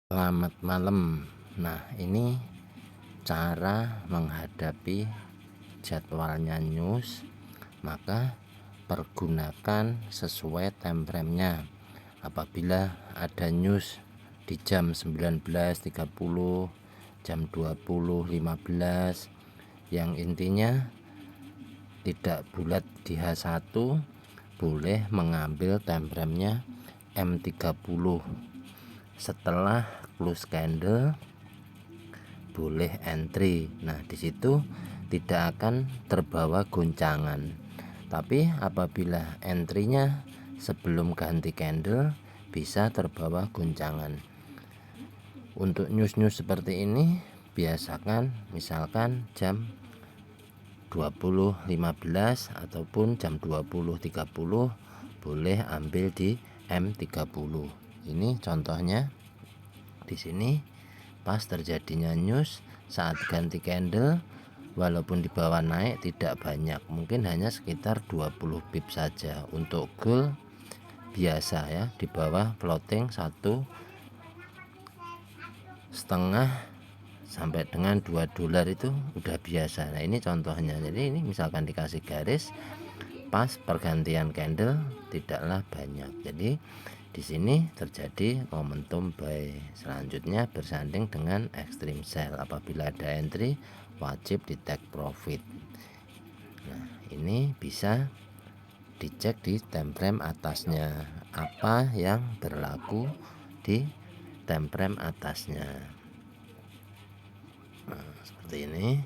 Selamat malam. Nah, ini cara menghadapi jadwalnya news, maka pergunakan sesuai time frame-nya. Apabila ada news di jam 19.30, jam 20.15 yang intinya tidak bulat di H1, boleh mengambil time frame-nya M30. Setelah close candle boleh entry. Nah, di situ tidak akan terbawa goncangan. Tapi apabila entry-nya sebelum ganti candle bisa terbawa goncangan. Untuk news-news seperti ini biasakan misalkan jam 20.15 ataupun jam 20.30 boleh ambil di M30. Ini contohnya di sini pas terjadinya news saat ganti candle, walaupun di bawah naik tidak banyak, mungkin hanya sekitar 20 pip saja. Untuk gold biasa ya, di bawah floating 1,5 sampai dengan $2 itu udah biasa. Nah, ini contohnya. Jadi ini misalkan dikasih garis pas pergantian candle tidaklah banyak. Jadi di sini terjadi momentum buy. Selanjutnya bersanding dengan extreme sell. Apabila ada entry wajib di take profit. Nah, ini bisa dicek di time frame atasnya, apa yang berlaku di time frame atasnya. Nah, seperti ini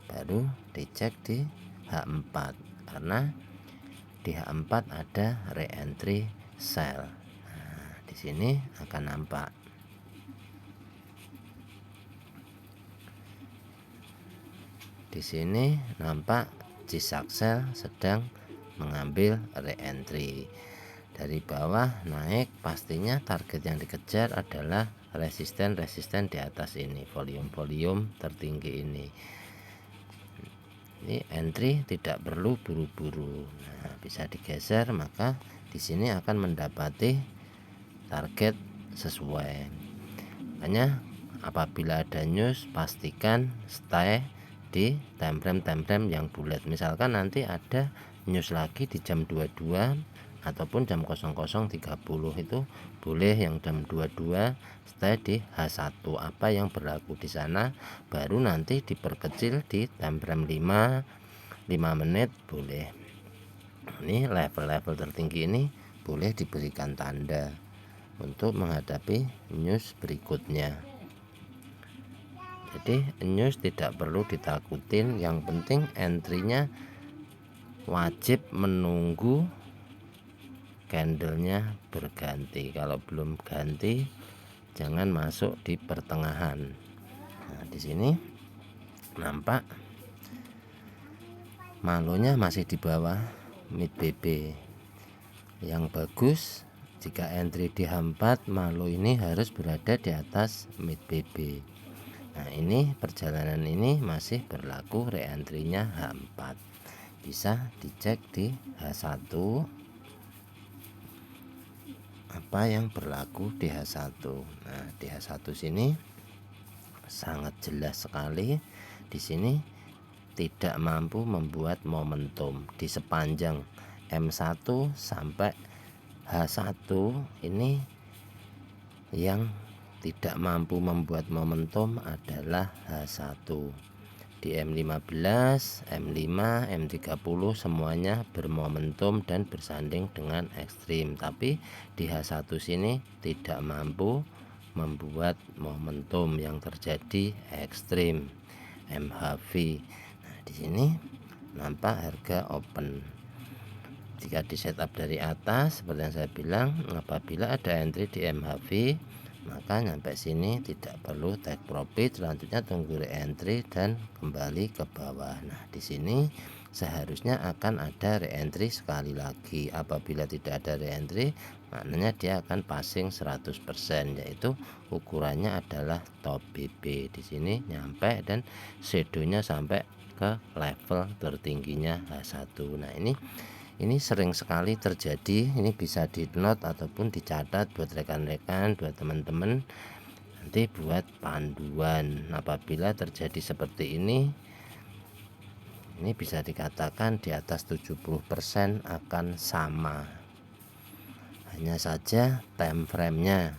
baru dicek di H4, karena di H4 ada re-entry sell. Nah, di sini akan nampak. Di sini nampak Cisak sell sedang mengambil re-entry. Dari bawah naik, pastinya target yang dikejar adalah resisten di atas ini, volume tertinggi ini. Ini entry tidak perlu buru-buru. Nah, bisa digeser, maka di sini akan mendapati target sesuai. Makanya apabila ada news pastikan stay di time frame yang bulat. Misalkan nanti ada news lagi di jam 22 ataupun jam 00.30, itu boleh yang jam 22 stay di H1, apa yang berlaku di sana, baru nanti diperkecil di time frame 5 menit boleh. Ini level-level tertinggi ini boleh diberikan tanda untuk menghadapi news berikutnya. Jadi news tidak perlu ditakutin, yang penting entry-nya wajib menunggu candlenya berganti. Kalau belum ganti jangan masuk di pertengahan. Nah, di sini nampak malonya masih di bawah mid BB. Yang bagus jika entry di H4, malo ini harus berada di atas mid BB. Nah, ini perjalanan ini masih berlaku re-entry-nya H4. Bisa dicek di H1 apa yang berlaku di H1. Nah, di H1 sini sangat jelas sekali. Di sini tidak mampu membuat momentum di sepanjang M1 sampai H1. Ini yang tidak mampu membuat momentum adalah H1. Di M15, M5, M30 semuanya bermomentum dan bersanding dengan ekstrim, tapi di H1 sini tidak mampu membuat momentum, yang terjadi ekstrim MHV. Nah, di sini nampak harga open. Jika di setup dari atas seperti yang saya bilang, apabila ada entry di MHV maka sampai sini tidak perlu take profit, selanjutnya tunggu re-entry dan kembali ke bawah. Nah, di sini seharusnya akan ada re-entry sekali lagi. Apabila tidak ada re-entry, maknanya dia akan passing 100%, yaitu ukurannya adalah top BB. Di sini nyampe dan shadownya sampai ke level tertingginya H1. Nah, ini sering sekali terjadi. Ini bisa di note ataupun dicatat buat rekan-rekan, buat teman-teman. nanti buat panduan. Apabila terjadi seperti ini bisa dikatakan di atas 70% akan sama. Hanya saja time frame-nya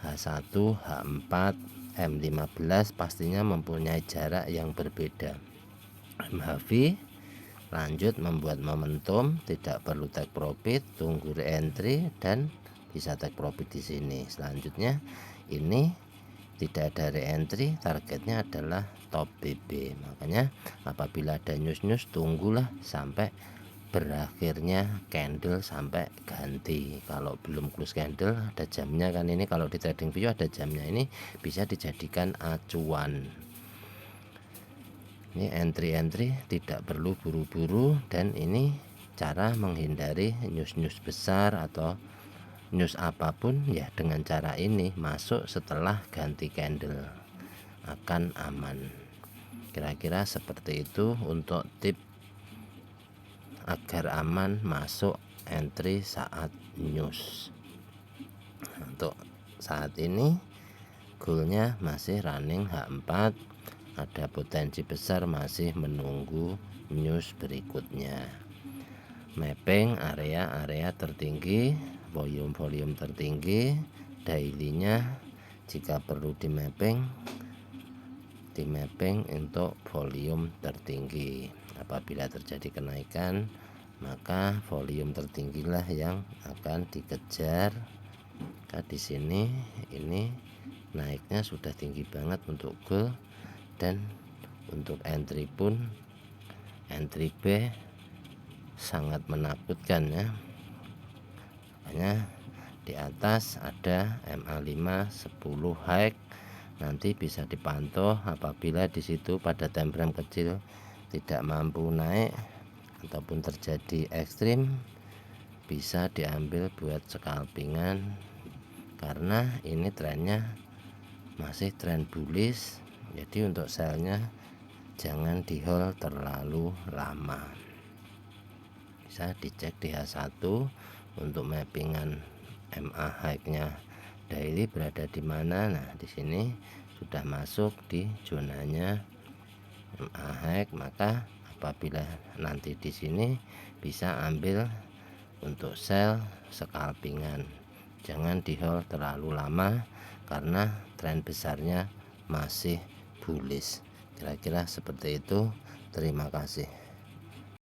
H1, H4, M15 pastinya mempunyai jarak yang berbeda. MHV lanjut membuat momentum, tidak perlu take profit, tunggu re-entry dan bisa take profit di sini. Selanjutnya ini tidak ada re-entry, targetnya adalah top BB. Makanya apabila ada news tunggulah sampai berakhirnya candle sampai ganti. Kalau belum close candle ada jamnya kan, ini kalau di trading view ada jamnya, ini bisa dijadikan acuan. Ini entry tidak perlu buru-buru, dan ini cara menghindari news besar atau news apapun ya. Dengan cara ini masuk setelah ganti candle akan aman. Kira-kira seperti itu untuk tip agar aman masuk entry saat news. Untuk saat ini goalnya masih running H4, ada potensi besar masih menunggu news berikutnya. Mapping area tertinggi, volume tertinggi, dailynya jika perlu di mapping untuk volume tertinggi. Apabila terjadi kenaikan, maka volume tertinggilah yang akan dikejar. Nah, di sini ini naiknya sudah tinggi banget untuk goal, dan untuk entry pun entry B sangat menakutkan ya. Makanya di atas ada MA5 10 high, nanti bisa dipantau. Apabila di situ pada time frame kecil tidak mampu naik ataupun terjadi ekstrim, bisa diambil buat scalpingan, karena ini trennya masih tren bullish. Jadi untuk sellnya jangan di hold terlalu lama. Bisa dicek di H1 untuk mappingan MA high-nya daily berada di mana. Nah, di sini sudah masuk di zonanya MA high, maka apabila nanti di sini bisa ambil untuk sell scalpingan. Jangan di hold terlalu lama karena tren besarnya masih bullish. Kira-kira seperti itu. Terima kasih.